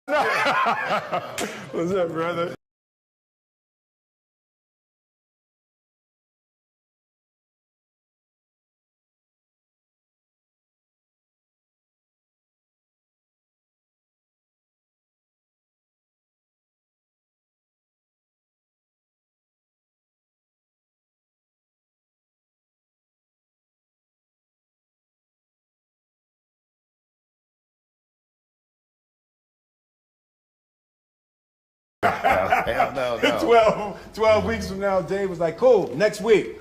What's up, brother? Hell no. 12 weeks from now, Dave was like, cool, next week.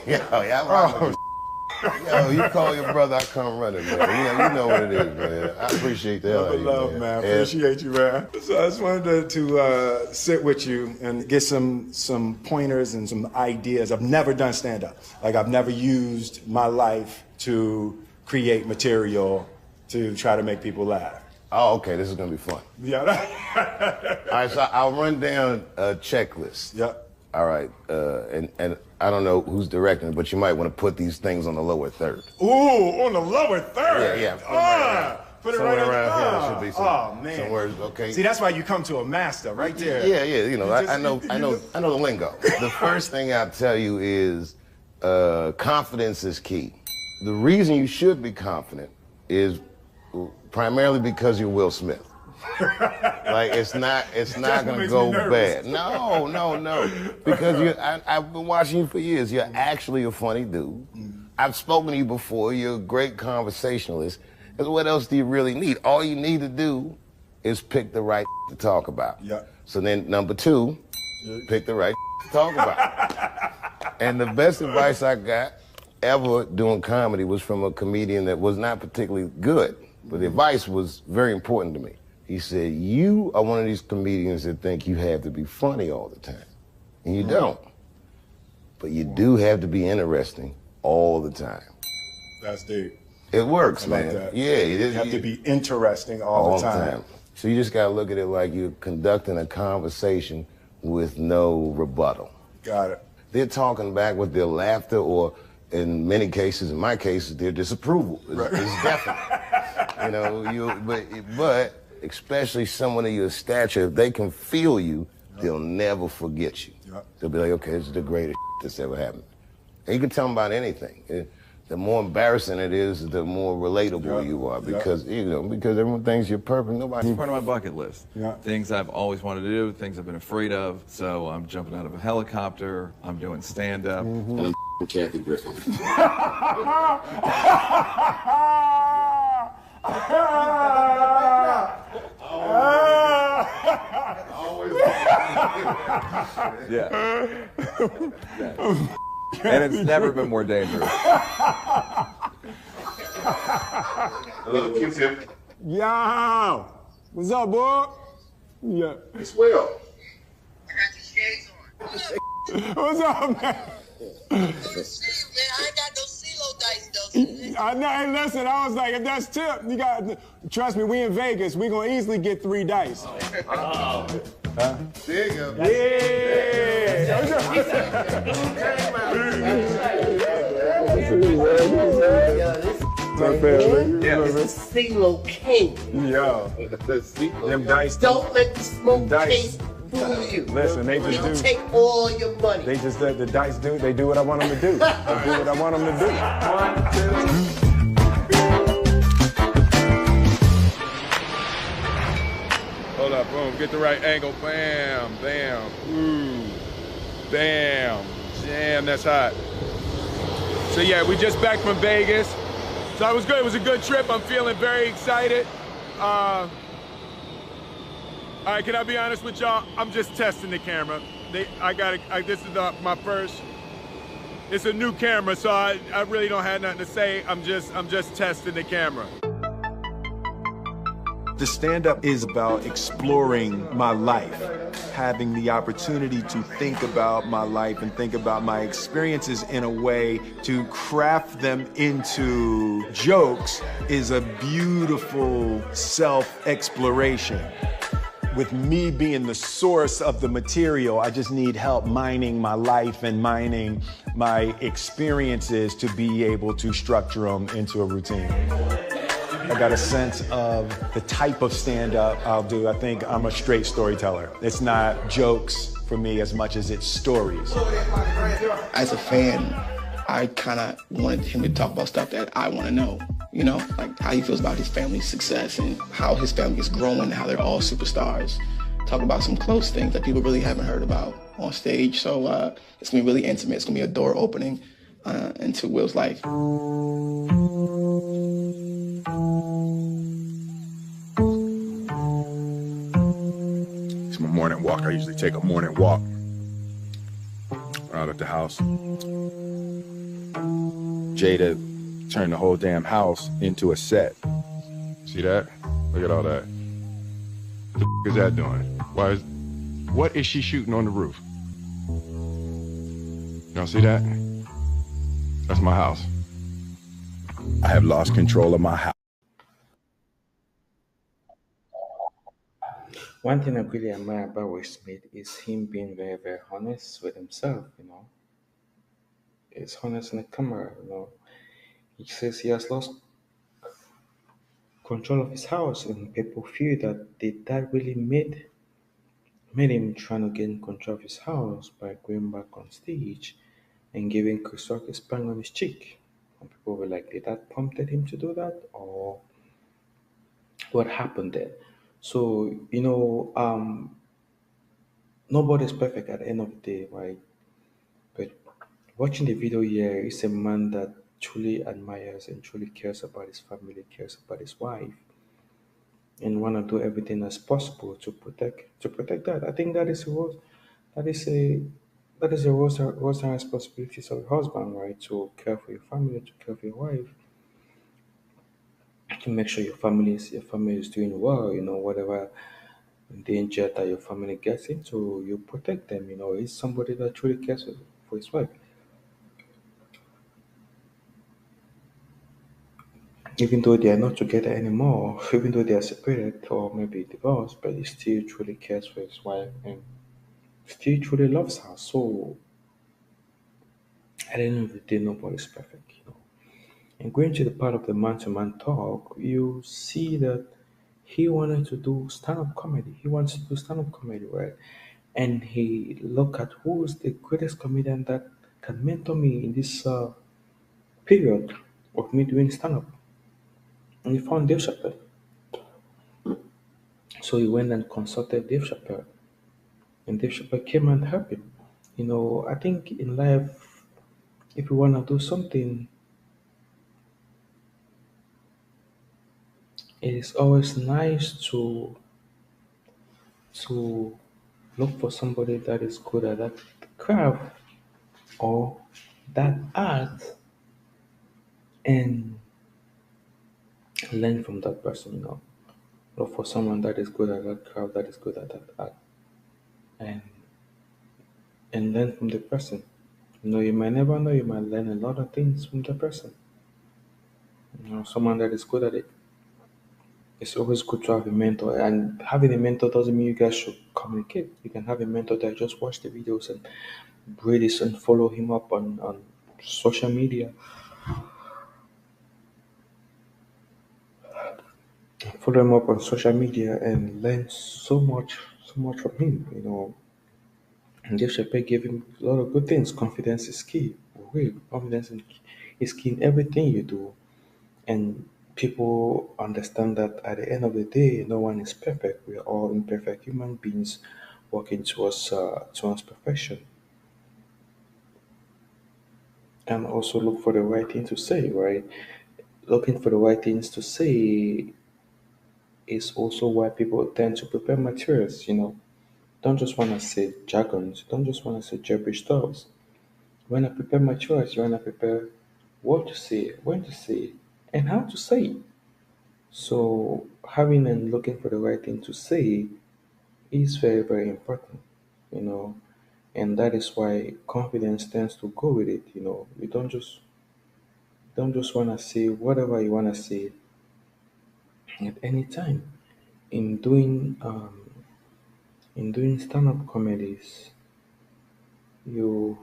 Yo, you call your brother, I come running, man. You know what it is, man. I appreciate that. Love, man. Appreciate you, man. So I just wanted to sit with you and get some pointers and some ideas. I've never done stand-up. Like, I've never used my life to create material to try to make people laugh. Oh, okay, this is gonna be fun. Yeah. All right, so I'll run down a checklist. Yep. All right, and I don't know who's directing it, but you might want to put these things on the lower third. Ooh, on the lower third? Yeah. Put it somewhere right around here. There should be man. somewhere, okay. See, that's why you come to a master right there. Yeah, you know, I know the lingo. The first thing I'll tell you is confidence is key. The reason you should be confident is primarily because you're Will Smith. Like, it's not gonna go bad. No. Because I've been watching you for years. You're actually a funny dude. I've spoken to you before. You're a great conversationalist. Because what else do you really need? All you need to do is pick the right to talk about. Yeah. So then number two, pick the right to talk about. And the best advice I got ever doing comedy was from a comedian that was not particularly good, but the advice was very important to me. He said, you are one of these comedians that think you have to be funny all the time. And you don't. But you do have to be interesting all the time. That's deep. It works, I man. like that. Yeah, You have to be interesting all the time. So you just gotta look at it like you're conducting a conversation with no rebuttal. Got it. They're talking back with their laughter, or in many cases, in my cases, their disapproval. It's definite. You know, but especially someone of your stature, if they can feel you, they'll never forget you. They'll be like, okay, this is the greatest that's ever happened. And you can tell them about anything. The more embarrassing it is, the more relatable you are, because because everyone thinks you're perfect. Nobody. It's part of my bucket list. Things I've always wanted to do, things I've been afraid of. So I'm jumping out of a helicopter. I'm doing stand-up. And I'm Kathy Griffin. Yeah. And it's never been more dangerous. Hello, Q-Tip. Yo! What's up, boy? Yeah. It's Will. I got your shades on. What's up, man? I ain't got no CeeLo dice, though. I know, hey, listen, I was like, if that's tip, you got, trust me, we in Vegas, we gonna easily get 3 dice. There you go. This is CeeLo King. Yo. Them dice. Don't let the smoke Dice. taste fool you. Listen, they just He'll do. take all your money. They just, the dice do, they do what I want them to do. They do what I want them to do. Hold up, boom, get the right angle, bam, bam, ooh, bam, damn, that's hot. So yeah, we just back from Vegas. So it was good, it was a good trip, I'm feeling very excited. All right, can I be honest with y'all? I'm just testing the camera. This is my first, it's a new camera, so I really don't have nothing to say. I'm just testing the camera. The stand-up is about exploring my life, having the opportunity to think about my life and think about my experiences in a way to craft them into jokes is a beautiful self-exploration. With me being the source of the material, I just need help mining my life and mining my experiences to be able to structure them into a routine. I got a sense of the type of stand-up I'll do. I think I'm a straight storyteller. It's not jokes for me as much as it's stories. As a fan, I kind of wanted him to talk about stuff that I want to know, you know, like how he feels about his family's success and how his family is growing, how they're all superstars. Talk about some close things that people really haven't heard about on stage. So it's gonna be really intimate. It's gonna be a door opening into Will's life. It's my morning walk. I usually take a morning walk out of the house. Jada turned the whole damn house into a set. See that? Look at all that. What the is that doing? What is she shooting on the roof? Y'all see that? That's my house. I have lost control of my house. One thing I really admire about Will Smith is him being very, very honest with himself, you know. He's honest in the camera, you know. He says he has lost control of his house, and people feel that that really made him trying to gain control of his house by going back on stage and giving Chris Rock a spank on his cheek. And people were like, did that prompted him to do that, or what happened there? So, you know, nobody's perfect at the end of the day, right? But watching the video here is a man that truly admires and truly cares about his family, cares about his wife, and want to do everything as possible to protect that. I think that is a role, that is a that is a roles and responsibilities of a husband, right? To care for your family, to care for your wife, to make sure your family is doing well. You know, whatever danger that your family gets into, you protect them. You know, he's somebody that truly cares for his wife. Even though they are not together anymore, even though they are separated or maybe divorced, but he still truly cares for his wife and still truly loves her. So at the end of the day, nobody's perfect, you know. And going to the part of the man-to-man talk, you see that he wanted to do stand-up comedy. He wants to do stand-up comedy, right? And he looked at who is the greatest comedian that can mentor me in this period of me doing stand-up. And he found Dave Chappelle. So he went and consulted Dave Chappelle, and Dave Chappelle came and helped him. You know, I think in life, if you want to do something, it is always nice to look for somebody that is good at that craft or that art and learn from that person. You know, look for someone that is good at that craft, that is good at that art, and learn from the person. You know, you might never know. You might learn a lot of things from the person. You know, someone that is good at it. It's always good to have a mentor, and having a mentor doesn't mean you guys should communicate. You can have a mentor that just watch the videos and read this and follow him up on social media. Follow him up on social media and learn so much from him. You know, and Dave Chappelle gave him a lot of good things. Confidence is key. Wait, is key in everything you do. And people understand that at the end of the day, no one is perfect. We are all imperfect human beings working towards perfection. And also look for the right thing to say, right? Looking for the right things to say is also why people tend to prepare materials, you know. Don't just want to say jargons, don't just want to say gibberish stuff. When I prepare materials, you want to prepare what to say, when to say, and how to say it. So having and looking for the right thing to say is very, very important, you know, and that is why confidence tends to go with it. You know, you don't just want to say whatever you want to say at any time. In doing stand-up comedies, you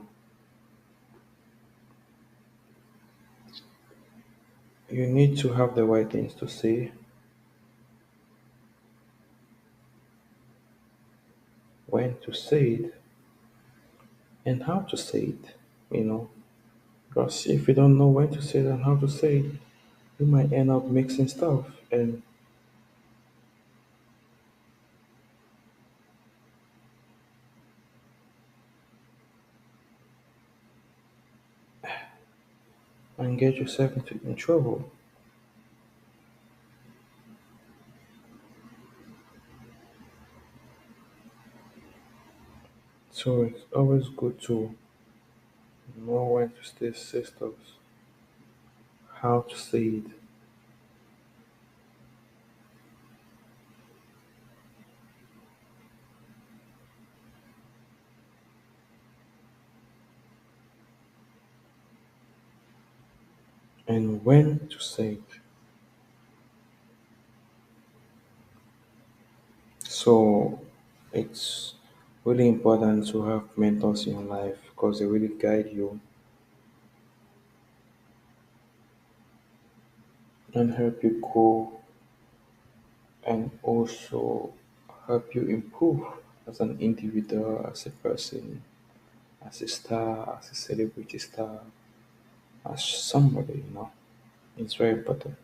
You need to have the right things to say, when to say it, and how to say it. You know, because if you don't know when to say it and how to say it, you might end up mixing stuff and get yourself in trouble. So it's always good to know when to say stuff, how to say it, and when to say it. So it's really important to have mentors in your life because they really guide you and help you grow and also help you improve as an individual, as a person, as a star, as a celebrity star, as somebody. It's very important.